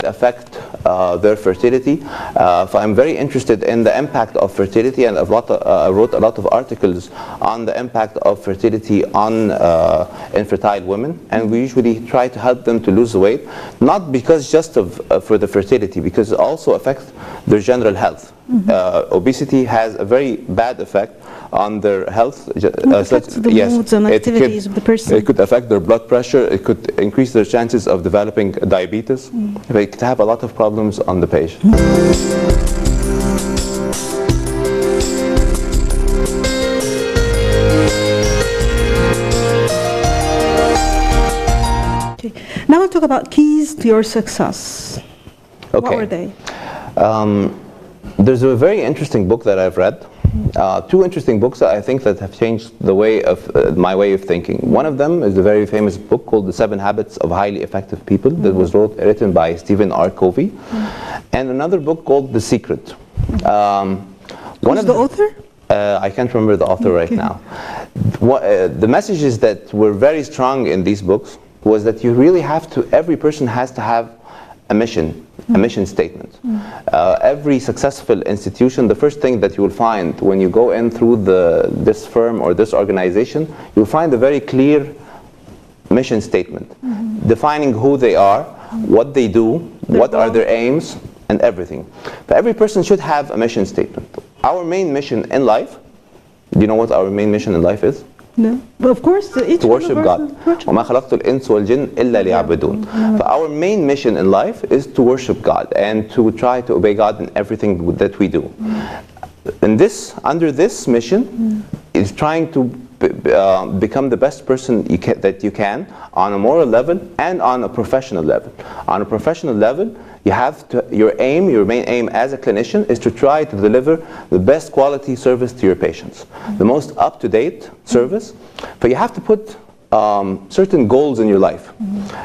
affect their fertility. So I'm very interested in the impact of fertility, and I wrote a lot of articles on the impact of fertility on infertile women, and we usually try to help them to lose weight, not because just for the fertility, because it also affects their general health. Obesity has a very bad effect on their health. It affects the moods and activities of the person. It could affect their blood pressure. It could increase their chances of developing diabetes. It could have a lot of problems on the patient. Okay. Now we'll talk about keys to your success. Okay. What were they? There's a very interesting book that I've read. Two interesting books that I think that have changed the way of my way of thinking. One of them is a very famous book called The 7 Habits of Highly Effective People that was written by Stephen R. Covey, and another book called The Secret. Who's the author? I can't remember the author right now. The messages that were very strong in these books was that you really have to, every person has to have a mission statement. Every successful institution, the first thing that you will find when you go in through this firm or this organization, you'll find a very clear mission statement, defining who they are, what they do, what are their aims, and everything. But every person should have a mission statement. Our main mission in life, do you know what our main mission in life is? No. But of course, to worship God. وَمَا خَلَقْتُ الْإِنسَ وَالْجِنَّ إِلَّا لِيَعْبُدُونَ. So our main mission in life is to worship God and to try to obey God in everything that we do. And under this mission is trying to become the best person that you can on a moral level and on a professional level. On a professional level, you have to, your main aim as a clinician is to try to deliver the best quality service to your patients, the most up-to-date service. But you have to put certain goals in your life.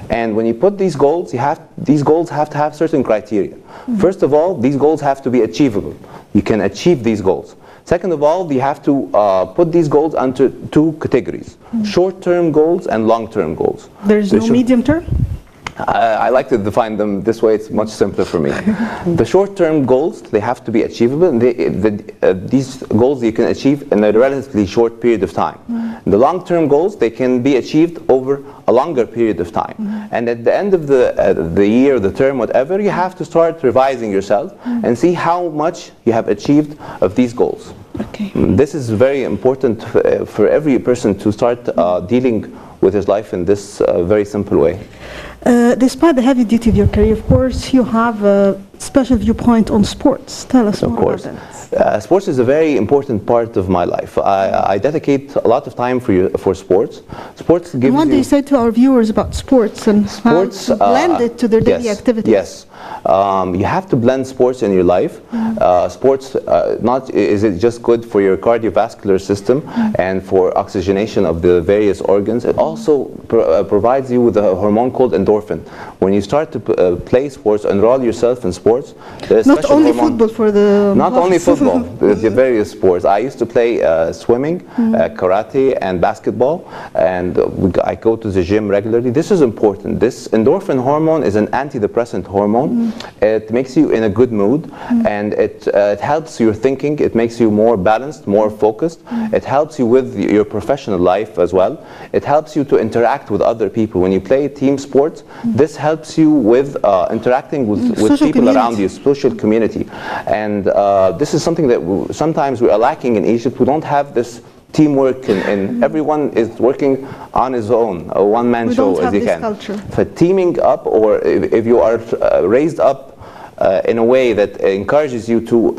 And when you put these goals, these goals have to have certain criteria. First of all, these goals have to be achievable. You can achieve these goals. Second of all, you have to put these goals under 2 categories, short-term goals and long-term goals. There's no medium term? I like to define them this way, it's much simpler for me. The short-term goals, they have to be achievable, and these goals you can achieve in a relatively short period of time. The long-term goals, they can be achieved over a longer period of time. And at the end of the year, the term, whatever, you have to start revising yourself and see how much you have achieved of these goals. Okay. This is very important for every person to start dealing with his life in this very simple way. Despite the heavy duty of your career, of course, you have a special viewpoint on sports. Tell us more about that. Sports is a very important part of my life. I dedicate a lot of time for sports. Sports gives what do you say to our viewers about sports and how to blend it to their daily activities? Yes. You have to blend sports in your life. Sports, not is it just good for your cardiovascular system and for oxygenation of the various organs, it also provides you with a hormone called endorphin. When you start to play sports, enroll yourself in sports, there's not only football for the not only football, the various sports. I used to play swimming, karate, and basketball, and I go to the gym regularly. This is important. This endorphin hormone is an antidepressant hormone. It makes you in a good mood, and it helps your thinking. It makes you more balanced, more focused. It helps you with your professional life as well. It helps you to interact with other people. When you play team sports, this helps you with interacting with people around you, social community. And this is something that sometimes we are lacking in Egypt. We don't have this teamwork, and everyone is working on his own, a one-man show as you can. For teaming up, or if you are raised up in a way that encourages you to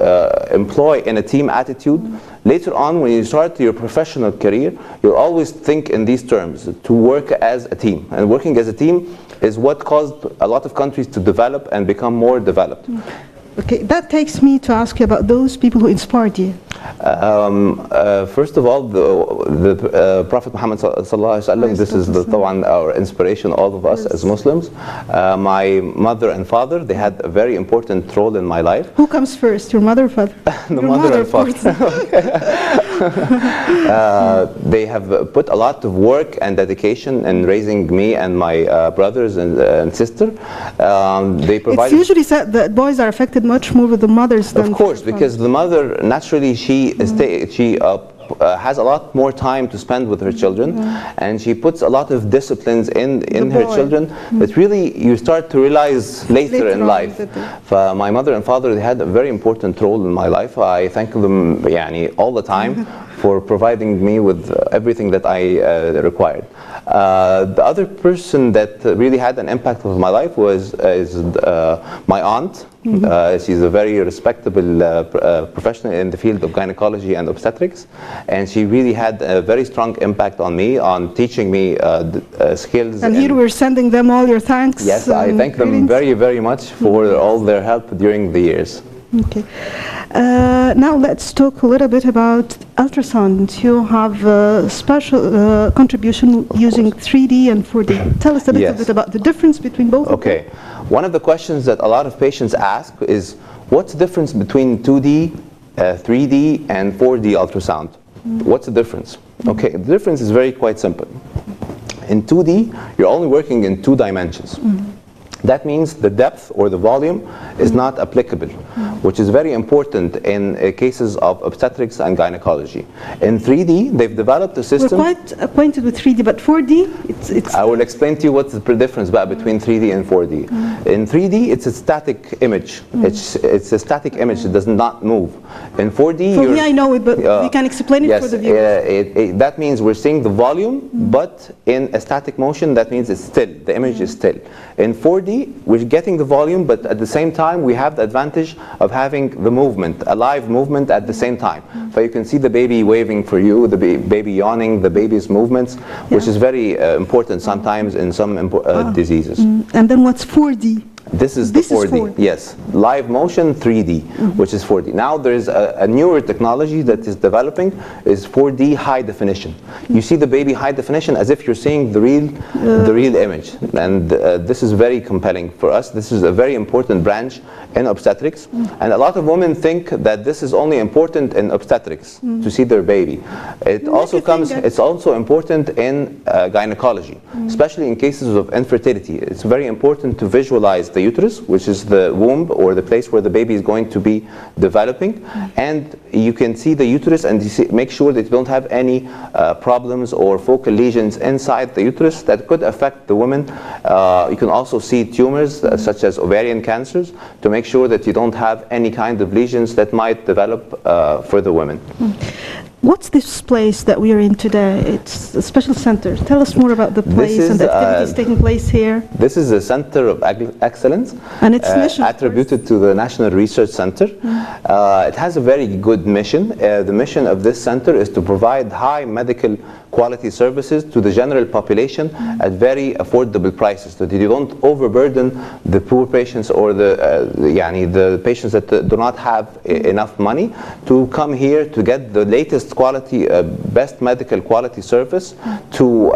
employ in a team attitude, later on when you start your professional career, you'll always think in these terms, to work as a team. And working as a team is what caused a lot of countries to develop and become more developed. Okay, that takes me to ask you about those people who inspired you. First of all, the Prophet Muhammad sallallahu alaihi wasallam. This is our inspiration, all of us as Muslims. My mother and father, they had a very important role in my life. Who comes first, your mother or father? The mother and father. They have put a lot of work and dedication in raising me and my brothers and sister. They provide. It's usually said that boys are affected much more with the mothers than. Of course, because the mother naturally she has a lot more time to spend with her children, and she puts a lot of disciplines in her children that really you start to realize later in life. My mother and father, they had a very important role in my life. I thank them all the time for providing me with everything that I required. The other person that really had an impact on my life is my aunt. She's a very respectable professional in the field of gynecology and obstetrics, and she really had a very strong impact on me, on teaching me skills. And here we're sending them all your thanks. Yes, I thank them very, very much for all their help during the years. Okay. Now let's talk a little bit about ultrasound. You have a special contribution using 3D and 4D. Tell us a little bit about the difference between both of them. One of the questions that a lot of patients ask is, what's the difference between 2D, 3D, and 4D ultrasound? What's the difference? Okay, the difference is quite simple. In 2D, you're only working in 2 dimensions. That means the depth or the volume is not applicable, which is very important in cases of obstetrics and gynecology. In 3D, they've developed a system. We're quite acquainted with 3D, but 4D, it's I will explain to you what's the difference between 3D and 4D. In 3D, it's a static image. It's a static image. It does not move. In 4D, for me, I know it, but you can explain it for the viewers. That means we're seeing the volume, but in a static motion, that means it's still. The image is still. In 4D, we're getting the volume, but at the same time, we have the advantage of having the movement, a live movement at the same time. So you can see the baby waving for you, the baby yawning, the baby's movements, which is very important sometimes in some diseases. And then what's 4D? This is the 4D. Yes, live motion 3D, which is 4D. Now there is a newer technology that is developing, is 4D high definition. You see the baby high definition as if you're seeing the real image, and this is very compelling for us. This is a very important branch in obstetrics, and a lot of women think that this is only important in obstetrics to see their baby. It's also important in gynecology, especially in cases of infertility. It's very important to visualize the uterus, which is the womb or the place where the baby is going to be developing, and you can see the uterus and make sure that you don't have any problems or focal lesions inside the uterus that could affect the woman. You can also see tumors such as ovarian cancers to make sure that you don't have any kind of lesions that might develop for the women. What's this place that we are in today? It's a special center. Tell us more about the place and the activities taking place here. This is a center of excellence, and its mission attributed to the National Research Center. It has a very good mission. The mission of this center is to provide high medical quality services to the general population at very affordable prices, so that you don't overburden the poor patients or the patients that do not have enough money to come here to get the latest quality, best medical quality service, to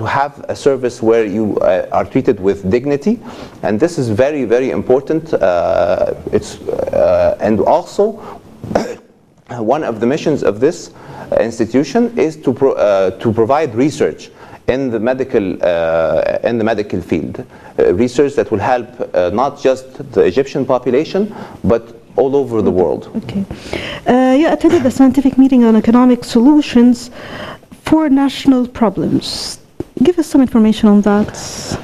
have a service where you are treated with dignity, and this is very, very important. And also one of the missions of this institution is to provide research in the medical field, research that will help not just the Egyptian population but all over the world. Okay. You attended the scientific meeting on economic solutions for national problems. Give us some information on that.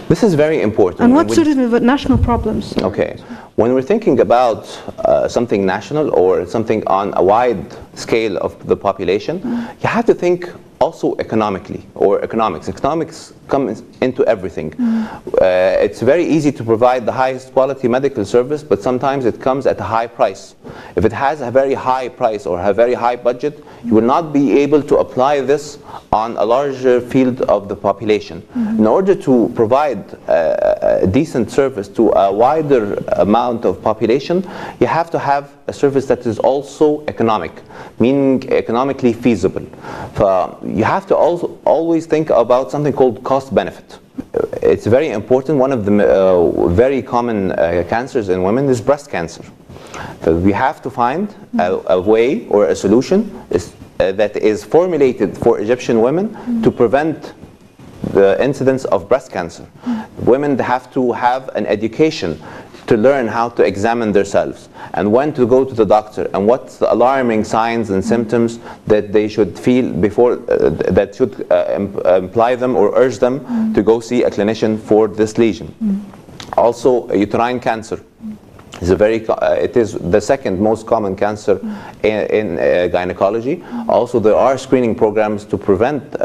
This is very important. And what sort of national problems? Okay. When we're thinking about something national or something on a wide scale of the population, you have to think also economically, or economics. Economics comes into everything. It's very easy to provide the highest quality medical service, but sometimes it comes at a high price. If it has a very high price or a very high budget, you will not be able to apply this on a larger field of the population. In order to provide a decent service to a wider amount of population, you have to have a service that is also economic, meaning economically feasible. You have to also always think about something called cost benefit. It's very important. One of the very common cancers in women is breast cancer. So we have to find a way or a solution is that is formulated for Egyptian women to prevent the incidence of breast cancer. Women have to have an education to learn how to examine themselves and when to go to the doctor and what's the alarming signs and symptoms that they should feel before that should imply them or urge them to go see a clinician for this lesion. Also, uterine cancer is it is the second most common cancer in gynecology. Also, there are screening programs to prevent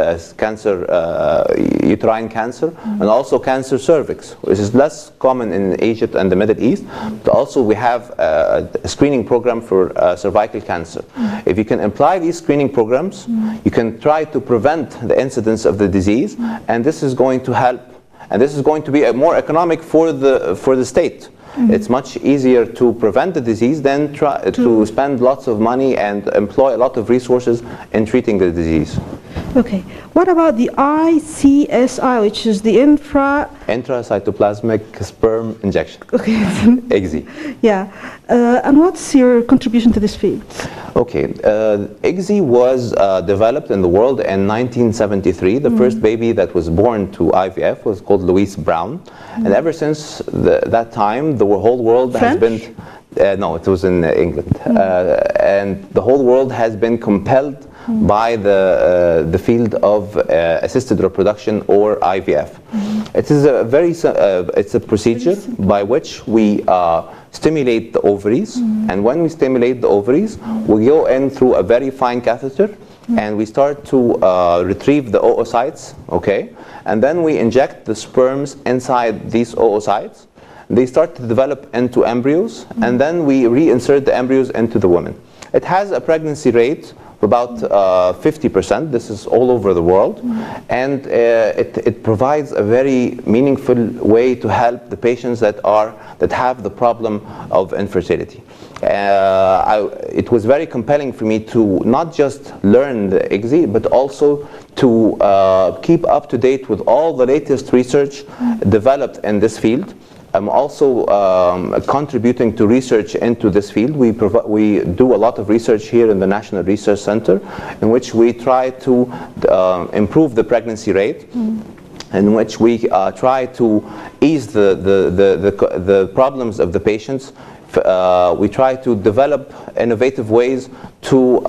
uterine cancer, and also cancer cervix, which is less common in Egypt and the Middle East. But also, we have a screening program for cervical cancer. If you can apply these screening programs, you can try to prevent the incidence of the disease, and this is going to help, and this is going to be more economic for the state. It's much easier to prevent the disease than to spend lots of money and employ a lot of resources in treating the disease. Okay. What about the ICSI, which is the intracytoplasmic sperm injection? Okay. ICSI. Yeah. And what's your contribution to this field? Okay. ICSI was developed in the world in 1973. The first baby that was born to IVF was called Louise Brown. And ever since that time, the whole world has been... no, it was in England. And the whole world has been compelled by the field of assisted reproduction, or IVF. It is a it's a procedure by which we stimulate the ovaries, and when we stimulate the ovaries, we go in through a very fine catheter, and we start to retrieve the oocytes, okay? And then we inject the sperms inside these oocytes. They start to develop into embryos, and then we reinsert the embryos into the woman. It has a pregnancy rate of about 50%. This is all over the world, and it provides a very meaningful way to help the patients that have the problem of infertility. It was very compelling for me to not just learn the ICSI, but also to keep up to date with all the latest research developed in this field. I'm also contributing to research into this field. We do a lot of research here in the National Research Center, in which we try to improve the pregnancy rate, in which we try to ease the problems of the patients. We try to develop innovative ways to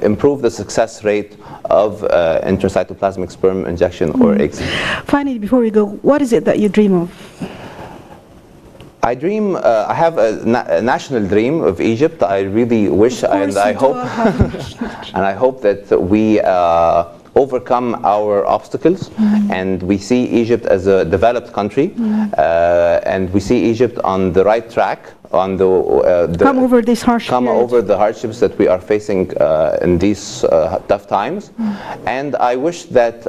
improve the success rate of intracytoplasmic sperm injection, or ICSI. Finally, before we go, what is it that you dream of? I dream, I have a national dream of Egypt. I really wish, and I hope, and I hope that we overcome our obstacles, and we see Egypt as a developed country, and we see Egypt on the right track, on come over this harsh over the hardships that we are facing in these tough times. And I wish that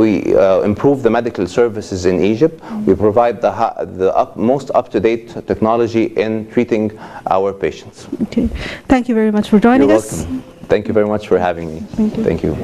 we improve the medical services in Egypt. We provide the most up-to-date technology in treating our patients. Okay. Thank you very much for joining us. You're welcome. Thank you very much for having me. Thank you. Thank you.